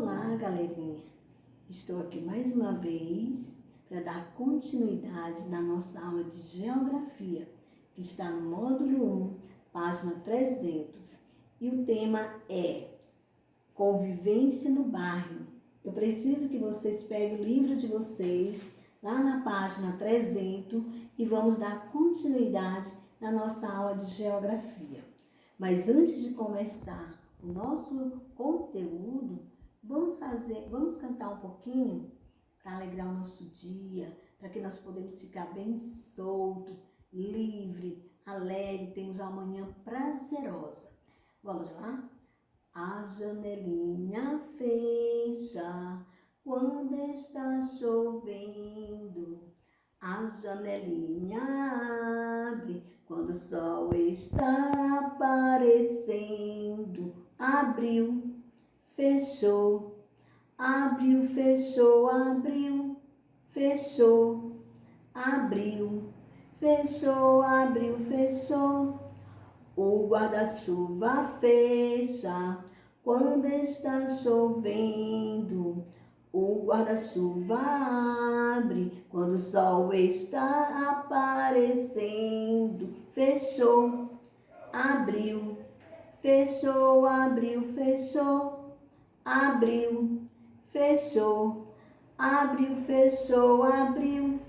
Olá, galerinha! Estou aqui mais uma vez para dar continuidade na nossa aula de Geografia, que está no módulo 1, página 300. E o tema é Convivência no Bairro. Eu preciso que vocês peguem o livro de vocês, lá na página 300, e vamos dar continuidade na nossa aula de Geografia. Mas antes de começar o nosso conteúdo, vamos cantar um pouquinho para alegrar o nosso dia, para que nós podemos ficar bem solto, livre, alegre, temos uma manhã prazerosa. Vamos lá? A janelinha fecha quando está chovendo, a janelinha abre quando o sol está aparecendo. Abriu, fechou, abriu, fechou, abriu, fechou, abriu, fechou, abriu, fechou. O guarda-chuva fecha quando está chovendo. O guarda-chuva abre quando o sol está aparecendo. Fechou, abriu, fechou, abriu, fechou, abriu, fechou, abriu, fechou, abriu.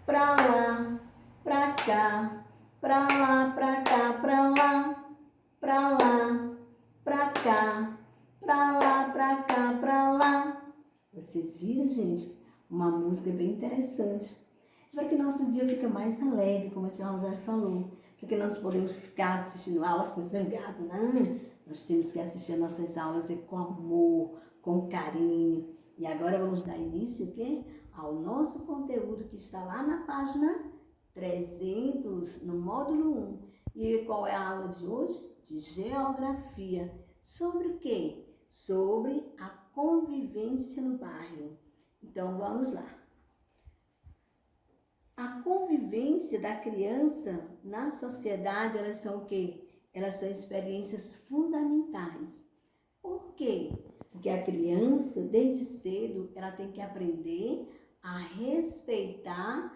Pra lá, pra cá, pra lá, pra cá, pra lá, pra lá, pra cá, pra lá, pra cá, pra lá. Vocês viram, gente? Uma música bem interessante. Para que nosso dia fique mais alegre, como a tia Rosário falou. Para que nós podemos ficar assistindo aulas sem zangado. Não, nós temos que assistir nossas aulas com amor, com carinho. E agora vamos dar início, o quê? Ao nosso conteúdo que está lá na página 300, no módulo 1. E qual é a aula de hoje? De Geografia. Sobre o quê? Sobre a convivência no bairro. Então, vamos lá. A convivência da criança na sociedade, elas são o quê? Elas são experiências fundamentais. Por quê? Porque a criança, desde cedo, ela tem que aprender a respeitar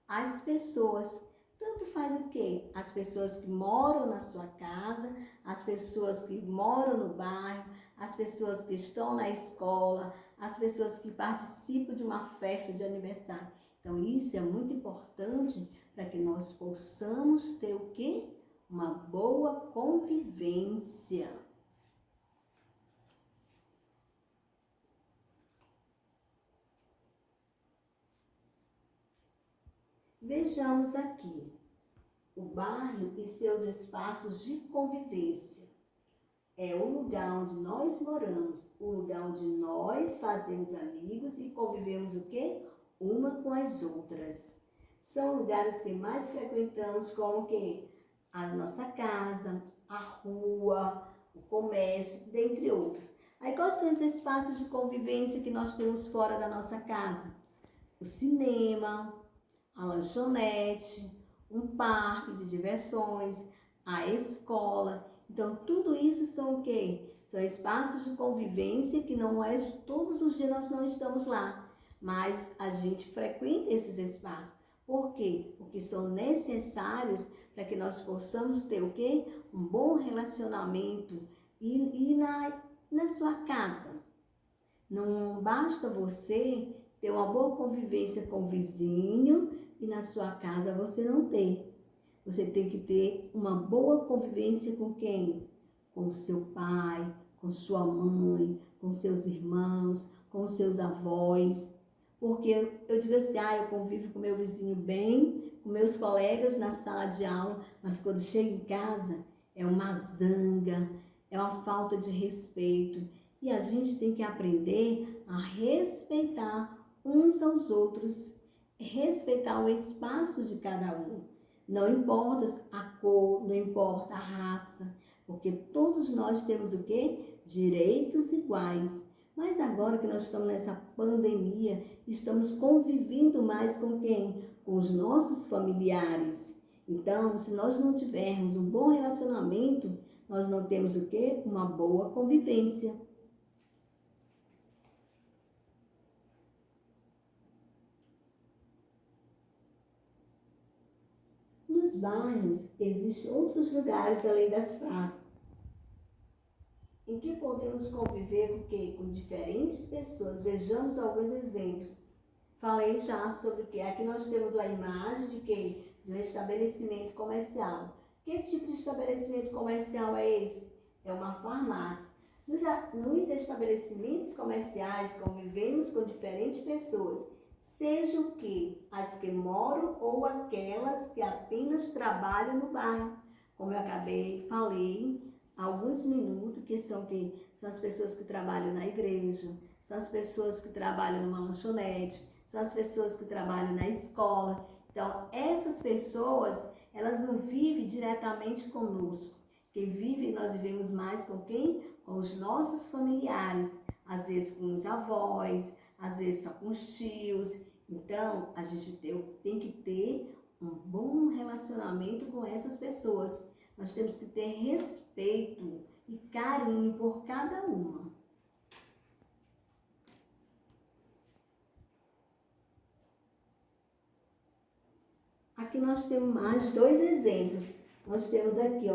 as pessoas. Tanto faz o quê? As pessoas que moram na sua casa, as pessoas que moram no bairro, as pessoas que estão na escola, as pessoas que participam de uma festa de aniversário. Então, isso é muito importante para que nós possamos ter o quê? Uma boa convivência. Vejamos aqui o bairro e seus espaços de convivência. É o lugar onde nós moramos, o lugar onde nós fazemos amigos e convivemos o quê? Uma com as outras. São lugares que mais frequentamos, como o quê? A nossa casa, a rua, o comércio, dentre outros. Aí quais são os espaços de convivência que nós temos fora da nossa casa? O cinema, a lanchonete, um parque de diversões, a escola. Então, tudo isso são o quê? São espaços de convivência que não é todos os dias nós não estamos lá, mas a gente frequenta esses espaços. Por quê? Porque são necessários para que nós possamos ter o quê? Um bom relacionamento e na sua casa. Não basta você ter uma boa convivência com o vizinho e na sua casa você não ter. Você tem que ter uma boa convivência com quem? Com seu pai, com sua mãe, com seus irmãos, com seus avós. Porque eu digo assim, eu convivo com meu vizinho bem, com meus colegas na sala de aula, mas quando chego em casa é uma zanga, é uma falta de respeito. E a gente tem que aprender a respeitar uns aos outros, respeitar o espaço de cada um. Não importa a cor, não importa a raça, porque todos nós temos o quê? Direitos iguais. Mas agora que nós estamos nessa pandemia, estamos convivendo mais com quem? Com os nossos familiares. Então, se nós não tivermos um bom relacionamento, nós não temos o quê? Uma boa convivência. nos bairros existem outros lugares além das praças, em que podemos conviver com quê? Com diferentes pessoas. Vejamos alguns exemplos. Falei já sobre o que? Aqui nós temos a imagem de quê? De um estabelecimento comercial. Que tipo de estabelecimento comercial é esse? É uma farmácia. Nos estabelecimentos comerciais convivemos com diferentes pessoas, seja o que? As que moram ou aquelas que apenas trabalham no bairro. Como eu falei há alguns minutos, que são as pessoas que trabalham na igreja, são as pessoas que trabalham numa lanchonete, são as pessoas que trabalham na escola. Então, essas pessoas, elas não vivem diretamente conosco. Quem vive, nós vivemos mais com quem? Com os nossos familiares, às vezes com os avós, às vezes só com os tios. Então, a gente tem que ter um bom relacionamento com essas pessoas. Nós temos que ter respeito e carinho por cada uma. Aqui nós temos mais 2 exemplos. Nós temos aqui,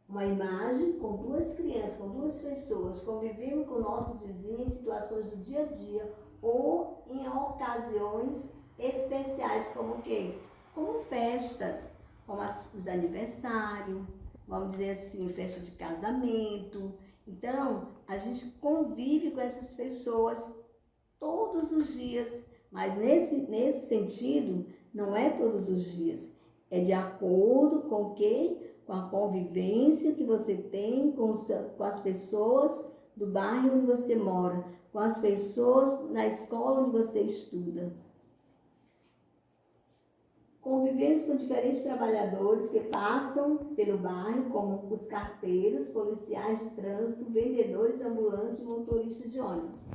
uma imagem com 2 crianças, com 2 pessoas convivendo com nossos vizinhos em situações do dia a dia ou em ocasiões especiais, como o quê? Como festas, como os aniversários, vamos dizer assim, festa de casamento. Então, a gente convive com essas pessoas todos os dias, mas nesse sentido, não é todos os dias. É de acordo com o quê? Com a convivência que você tem com as pessoas do bairro onde você mora, com as pessoas na escola onde você estuda. Convivemos com diferentes trabalhadores que passam pelo bairro, como os carteiros, policiais de trânsito, vendedores ambulantes e motoristas de ônibus.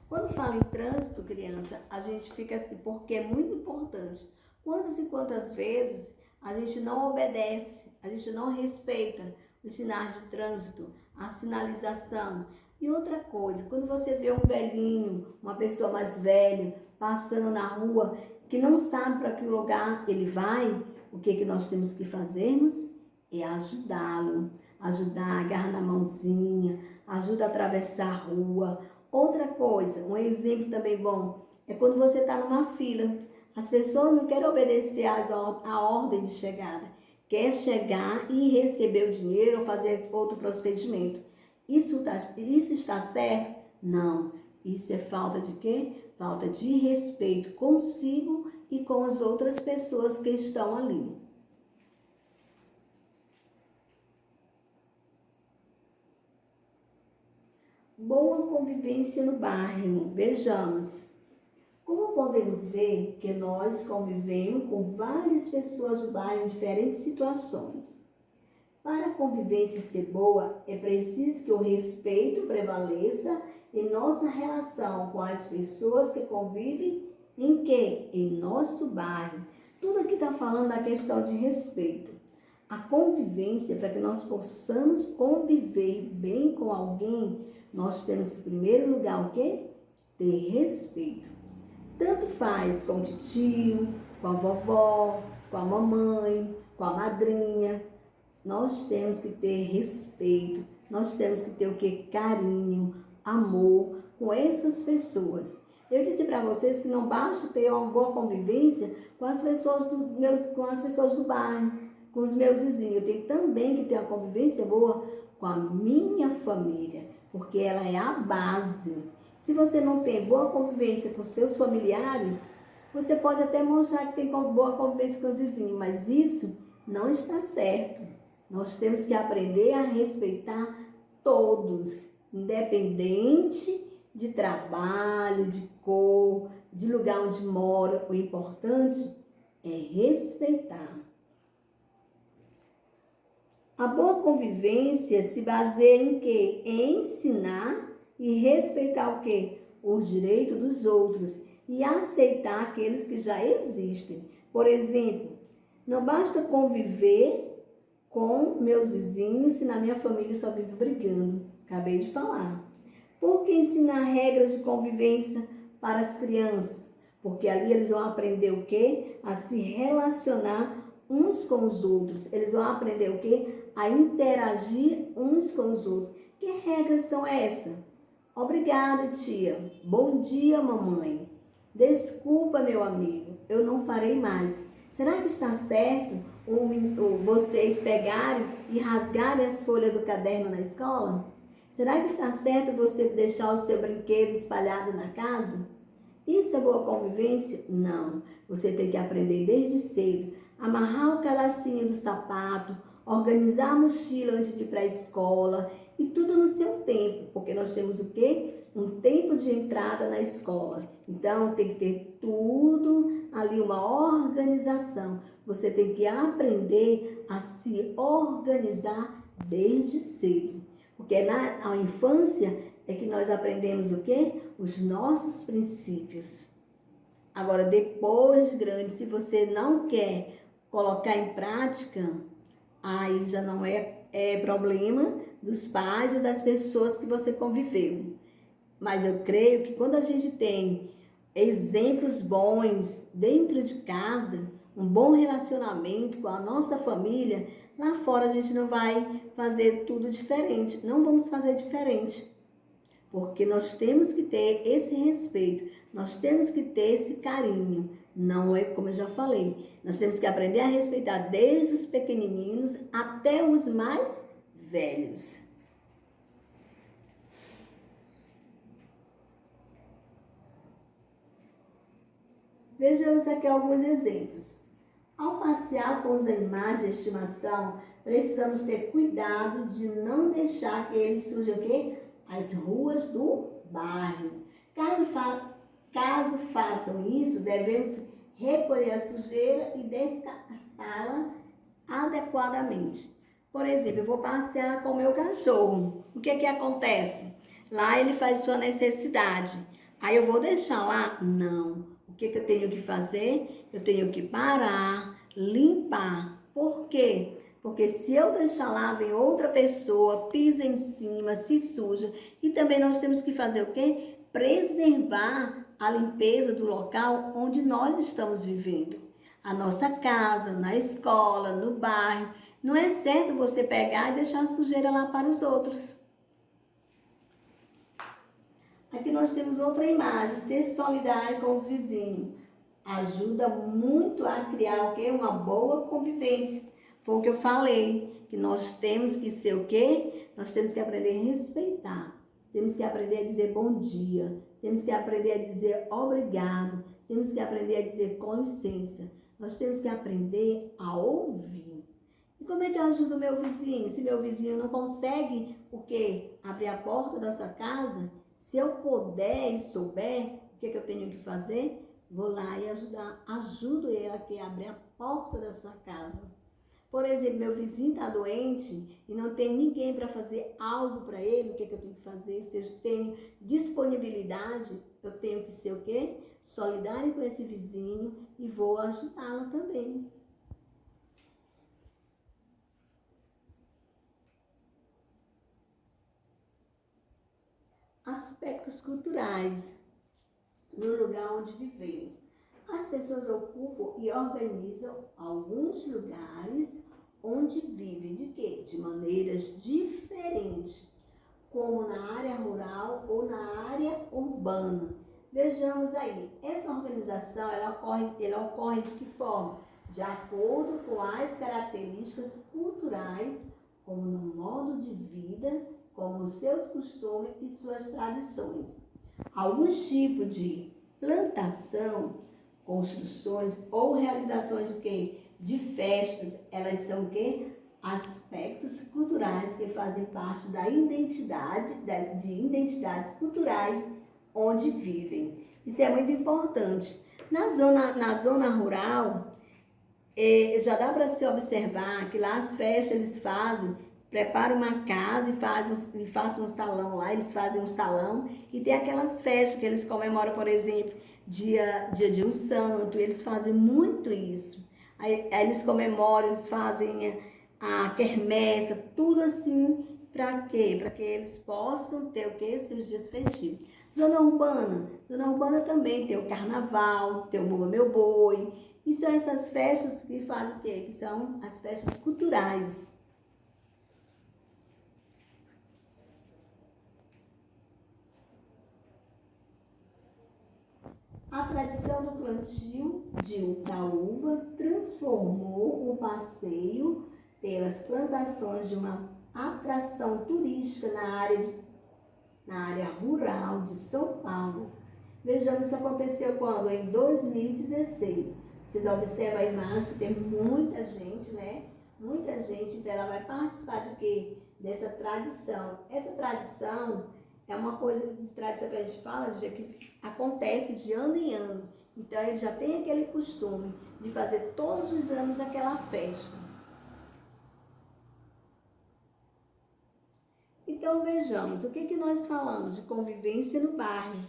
Quando fala em trânsito, criança, a gente fica assim, porque é muito importante. Quantas e quantas vezes a gente não obedece, a gente não respeita os sinais de trânsito, a sinalização. E outra coisa, quando você vê um velhinho, uma pessoa mais velha, passando na rua, que não sabe para que lugar ele vai, o que nós temos que fazermos? É ajudá-lo, ajudar, agarrar na mãozinha, ajuda a atravessar a rua. Outra coisa, um exemplo também bom, é quando você está numa fila. As pessoas não querem obedecer a ordem de chegada, quer chegar e receber o dinheiro ou fazer outro procedimento. Isso está certo? Não. Isso é falta de quê? Falta de respeito consigo e com as outras pessoas que estão ali. Boa convivência no bairro. Vejamos. Como podemos ver que nós convivemos com várias pessoas do bairro em diferentes situações. Para a convivência ser boa, é preciso que o respeito prevaleça em nossa relação com as pessoas que convivem em quê? Em nosso bairro. Tudo aqui está falando da questão de respeito. A convivência, para que nós possamos conviver bem com alguém, nós temos que, em primeiro lugar, o quê? Ter respeito. Tanto faz com o tio, com a vovó, com a mamãe, com a madrinha. Nós temos que ter respeito, nós temos que ter o que? Carinho, amor com essas pessoas. Eu disse para vocês que não basta ter uma boa convivência com as pessoas do bairro, com os meus vizinhos. Eu tenho também que ter uma convivência boa com a minha família, porque ela é a base. Se você não tem boa convivência com seus familiares, você pode até mostrar que tem boa convivência com os vizinhos, mas isso não está certo. Nós temos que aprender a respeitar todos, independente de trabalho, de cor, de lugar onde mora. O importante é respeitar. A boa convivência se baseia em quê? Em ensinar e respeitar o quê? Os direitos dos outros e aceitar aqueles que já existem. Por exemplo, não basta conviver com meus vizinhos se na minha família só vive brigando. Acabei de falar. Por que ensinar regras de convivência para as crianças? Porque ali eles vão aprender o quê? A se relacionar uns com os outros. Eles vão aprender o quê? A interagir uns com os outros. Que regras são essas? Obrigada, tia. Bom dia, mamãe. Desculpa, meu amigo, eu não farei mais. Será que está certo ou vocês pegarem e rasgarem as folhas do caderno na escola? Será que está certo você deixar o seu brinquedo espalhado na casa? Isso é boa convivência? Não. Você tem que aprender desde cedo. Amarrar o calacinho do sapato, organizar a mochila antes de ir para a escola e tudo no seu tempo, porque nós temos o quê? Um tempo de entrada na escola. Então, tem que ter tudo ali, uma organização. Você tem que aprender a se organizar desde cedo. Porque na infância é que nós aprendemos o quê? Os nossos princípios. Agora, depois de grande, se você não quer colocar em prática, aí já não é problema dos pais e das pessoas que você conviveu. Mas eu creio que quando a gente tem exemplos bons dentro de casa, um bom relacionamento com a nossa família, lá fora a gente não vai fazer tudo diferente. Não vamos fazer diferente. Porque nós temos que ter esse respeito, nós temos que ter esse carinho. Não é como eu já falei, nós temos que aprender a respeitar desde os pequenininhos até os mais velhos. Vejamos aqui alguns exemplos. Ao passear com os animais de estimação, precisamos ter cuidado de não deixar que eles sujem o quê? As ruas do bairro. Caso façam isso, devemos recolher a sujeira e descartá-la adequadamente. Por exemplo, eu vou passear com o meu cachorro. O que acontece? Lá ele faz sua necessidade. Aí eu vou deixar lá? Não. O que eu tenho que fazer? Eu tenho que parar, limpar. Por quê? Porque se eu deixar lá, vem outra pessoa, pisa em cima, se suja. E também nós temos que fazer o quê? Preservar a limpeza do local onde nós estamos vivendo. A nossa casa, na escola, no bairro. Não é certo você pegar e deixar a sujeira lá para os outros. Aqui nós temos outra imagem, ser solidário com os vizinhos. Ajuda muito a criar o quê? Uma boa convivência. Foi o que eu falei, que nós temos que ser o quê? Nós temos que aprender a respeitar. Temos que aprender a dizer bom dia. Temos que aprender a dizer obrigado. Temos que aprender a dizer com licença. Nós temos que aprender a ouvir. E como é que eu ajudo o meu vizinho? Se meu vizinho não consegue o quê? Abrir a porta da sua casa, se eu puder e souber o que eu tenho que fazer, vou lá e ajudo ele a abrir a porta da sua casa. Por exemplo, meu vizinho está doente e não tem ninguém para fazer algo para ele, o que eu tenho que fazer? Se eu tenho disponibilidade, eu tenho que ser o quê? Solidário com esse vizinho e vou ajudá-lo também. Aspectos culturais no lugar onde vivemos. As pessoas ocupam e organizam alguns lugares onde vivem de quê? De maneiras diferentes, como na área rural ou na área urbana. Vejamos aí, essa organização ela ocorre de que forma? De acordo com as características culturais, como no modo de vida, como nos seus costumes e suas tradições. Alguns tipos de plantação, construções ou realizações de quê? De festas, elas são o quê? Aspectos culturais que fazem parte da identidade, de identidades culturais onde vivem. Isso é muito importante. Na zona rural, já dá para se observar que lá as festas eles fazem, preparam uma casa e fazem um salão lá, eles fazem um salão e tem aquelas festas que eles comemoram, por exemplo, dia de um santo, eles fazem muito isso. Aí eles comemoram, eles fazem a quermesse, tudo assim, para quê? Para que eles possam ter o quê? Seus dias festivos. Zona urbana também tem o carnaval, tem o Bumba Meu Boi, E são essas festas que fazem o quê? Que são as festas culturais. A tradição do plantio da uva transformou o passeio pelas plantações de uma atração turística na área rural de São Paulo. Vejamos, isso aconteceu quando? Em 2016. Vocês observam a imagem que tem muita gente, né? Muita gente, então ela vai participar de quê? Dessa tradição. Essa tradição é uma coisa de tradição que a gente fala, que acontece de ano em ano. Então ele já tem aquele costume de fazer todos os anos aquela festa. Então vejamos, o que nós falamos de convivência no bairro?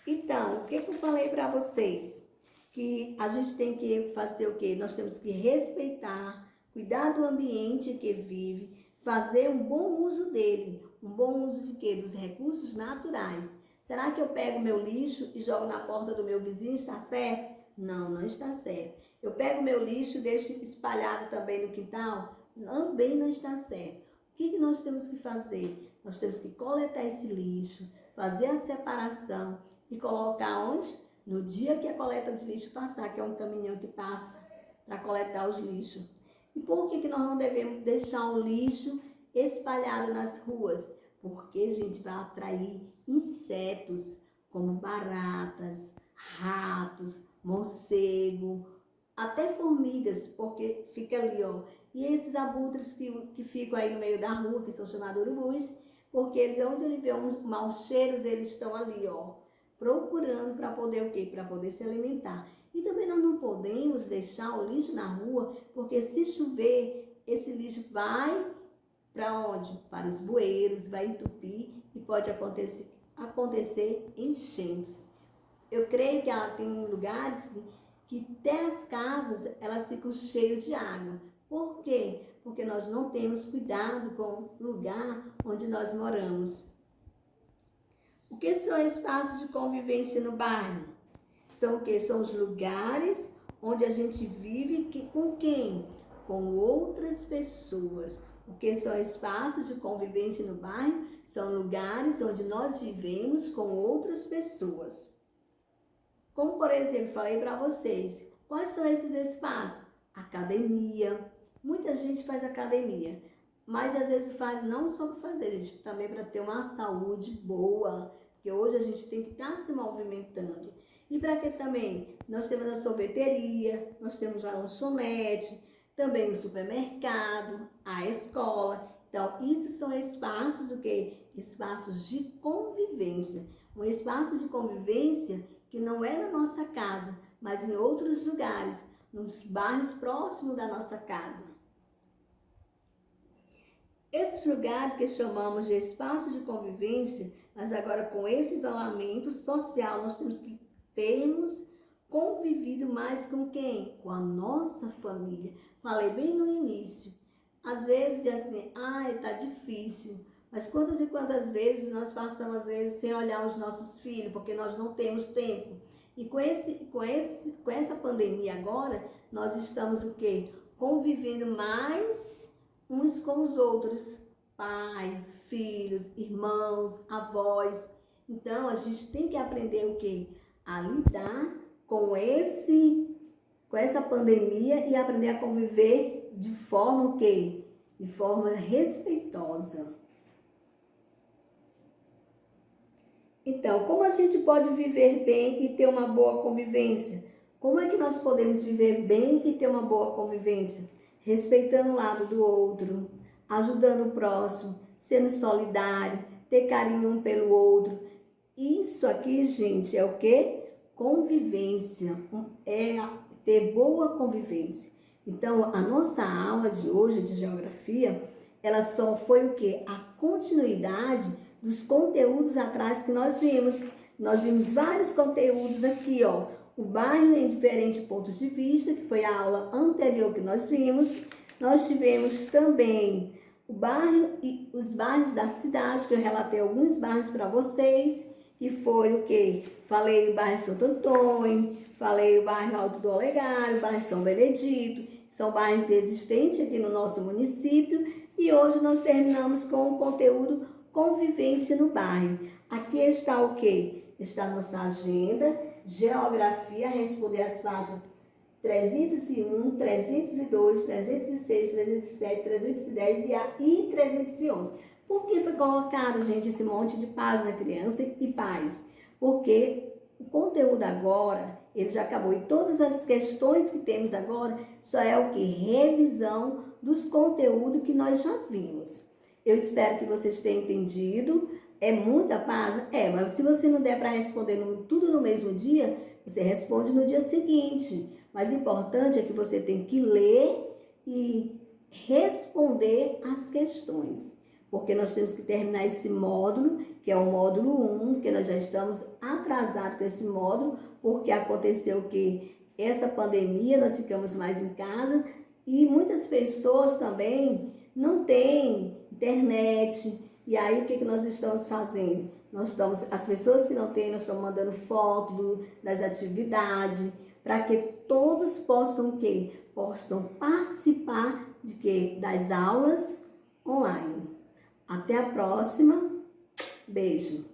Então, o que eu falei para vocês? Que a gente tem que fazer o quê? Nós temos que respeitar, cuidar do ambiente que vive, fazer um bom uso dele. Um bom uso de quê? Dos recursos naturais. Será que eu pego meu lixo e jogo na porta do meu vizinho? Está certo? Não, não está certo. Eu pego meu lixo e deixo espalhado também no quintal? Também não está certo. O que nós temos que fazer? Nós temos que coletar esse lixo, fazer a separação e colocar onde? No dia que a coleta de lixo passar, que é um caminhão que passa para coletar os lixos. E por que nós não devemos deixar o lixo espalhado nas ruas? Porque, gente, vai atrair insetos como baratas, ratos, morcego, até formigas, porque fica ali, ó. E esses abutres que ficam aí no meio da rua, que são chamados urubus, porque eles, onde ele vê uns maus cheiros, eles estão ali, ó, procurando para poder o quê? Para poder se alimentar. E também nós não podemos deixar o lixo na rua, porque se chover, esse lixo vai para onde? Para os bueiros, vai entupir e pode acontecer enchentes. Eu creio que ela tem lugares que até as casas elas ficam cheias de água. Por quê? Porque nós não temos cuidado com o lugar onde nós moramos. O que são espaços de convivência no bairro? São o quê? São os lugares onde a gente vive com quem? Com outras pessoas. O que são espaços de convivência no bairro? São lugares onde nós vivemos com outras pessoas. Como, por exemplo, falei para vocês, quais são esses espaços? Academia. Muita gente faz academia, mas às vezes faz não só para fazer, gente, também para ter uma saúde boa, porque hoje a gente tem que estar se movimentando. E para que também? Nós temos a sorveteria, nós temos a lanchonete, também o supermercado, a escola. Então, isso são espaços, o quê? Espaços de convivência. Um espaço de convivência que não é na nossa casa, mas em outros lugares, nos bairros próximos da nossa casa. Esses lugares que chamamos de espaço de convivência, mas agora com esse isolamento social, nós temos convivido mais com quem? Com a nossa família. Falei bem no início. Às vezes, assim, tá difícil. Mas quantas e quantas vezes nós passamos, às vezes, sem olhar os nossos filhos, porque nós não temos tempo. E com essa pandemia agora, nós estamos o quê? Convivendo mais uns com os outros. Pai, filhos, irmãos, avós. Então, a gente tem que aprender o quê? A lidar com essa pandemia e aprender a conviver de forma o quê? De forma respeitosa. Então, como a gente pode viver bem e ter uma boa convivência? Como é que nós podemos viver bem e ter uma boa convivência? Respeitando o lado do outro, ajudando o próximo, sendo solidário, ter carinho um pelo outro. Isso aqui, gente, é o quê? Convivência, é ter boa convivência. Então, a nossa aula de hoje de geografia, ela só foi o quê? A continuidade dos conteúdos atrás que nós vimos. Nós vimos vários conteúdos aqui, ó. O bairro em diferentes pontos de vista, que foi a aula anterior que nós vimos. Nós tivemos também o bairro e os bairros da cidade, que eu relatei alguns bairros para vocês. que foi o quê? Falei o bairro Santo Antônio, falei o bairro Alto do Olegário, o bairro São Benedito, são bairros existentes aqui no nosso município, e hoje nós terminamos com o conteúdo Convivência no Bairro. Aqui está o quê? Está a nossa agenda, geografia, responder as páginas 301, 302, 306, 307, 310 e 311. Por que foi colocado, gente, esse monte de página, criança e pais? Porque o conteúdo agora, ele já acabou. E todas as questões que temos agora só é o que? Revisão dos conteúdos que nós já vimos. Eu espero que vocês tenham entendido. É muita página? É, mas se você não der para responder tudo no mesmo dia, você responde no dia seguinte. Mas o importante é que você tem que ler e responder as questões. Porque nós temos que terminar esse módulo, que é o módulo 1, porque nós já estamos atrasados com esse módulo, porque aconteceu que essa pandemia, nós ficamos mais em casa, e muitas pessoas também não têm internet. E aí, o que nós estamos fazendo? As pessoas que não têm, nós estamos mandando foto das atividades, para que todos possam o quê? Possam participar de quê? Das aulas online. Até a próxima. Beijo.